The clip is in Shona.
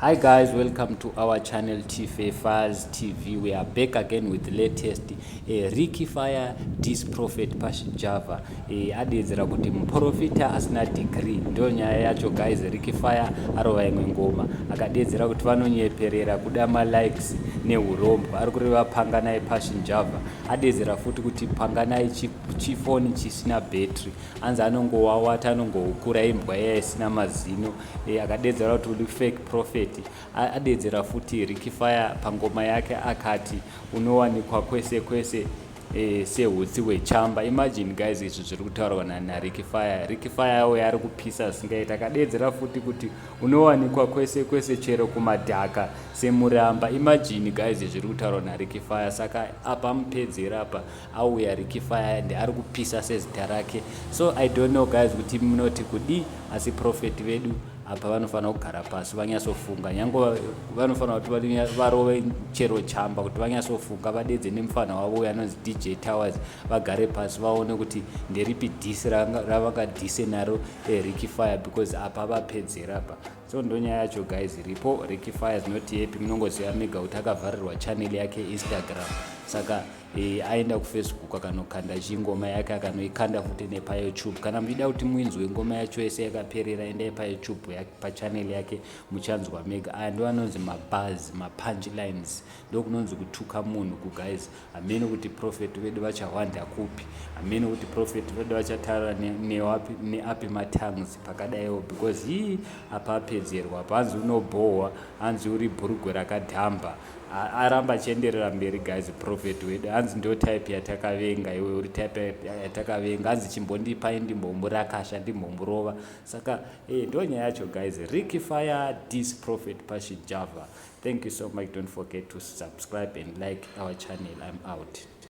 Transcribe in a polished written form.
Hi guys, welcome to our channel Faz TV. We are back again with the latest Ricky Fire Dis Prophet Passion Java. Adedzera kuti Muporofita asina degree. Ndo nyaya yacho guys. Ricky Fire arova imwe ngoma akadedzera kuti vanonyeperera kuda ma likes neurombo. Ari kureva Panganai Passion Java. Adedzera futi kuti Panganai chifoni chisina battery. Anza anongowawata anongoukura imbwa isina mazino. Akadedzera kuti uri fake prophet. Adedzera futi Ricky Fire pangoma yake akati unowanikwa kwese kwese sehutsi hwechamba. Imagine guys, izvi zviri kutaurwa naRicky Fire. Ricky Fire yawo yari kupisa singaita. Akadedzera futi kuti unowanikwa kwese kwese chero kumadhaka semuramba. Imagine guys, zviri kutaurwa naRicky Fire. Saka apa mupedzera apa auya Ricky Fire ende ari kupisa sezita rake. So I don't know guys kuti munoti kudi, asi prophet vedu apa vanofanira kugara pasi vanyatsofunga. Nyange vanofanira kuti varove chero chamba kuti vanyatsofunga, vadedze nemufana wavo uyo anonzi DJ Towers, vagare pasi vaone kuti nderipi dhisi ravangadhise naro Ricky Fire, because apa vapedzera apa. So ndonyaya yacho guys iripo. Ricky Fire is not happy. Munongoziva mega kuti akavharirwa channel yake Instagram. Saka aenda kuFacebook akanokanda chingoma yake akanoikanda futi nepaYouTube. Kana muchida kuti muinzwe ngoma yacho yese yakaperera, endai paYouTube pachannel yake muchanzwa mega. Aya ndo anonzi mabuzz, mapunchlines, ndo kunonzi kutuka munhu guys. Hamene kuti prophet vedu vachawanda kupi, hamene kuti prophet vedu vachataura neapi matongues pakadaiwo, because apa apedzerwa. Hanzi unobhohwa, hanzi uri bhurugwe rakadhamba, aramba achienderera mberi guys. Prophet wedu hanzi ndo type yatakavenga, iwe uri type yatakavenga. Hanzi chimbondipai ndimbomburakasha ndimbomburova. Saka ndo nyaya yacho guys. Ricky Fire Dis Prophet Passion Java. Thank you so much. Don't forget to subscribe and like our channel. I'm out.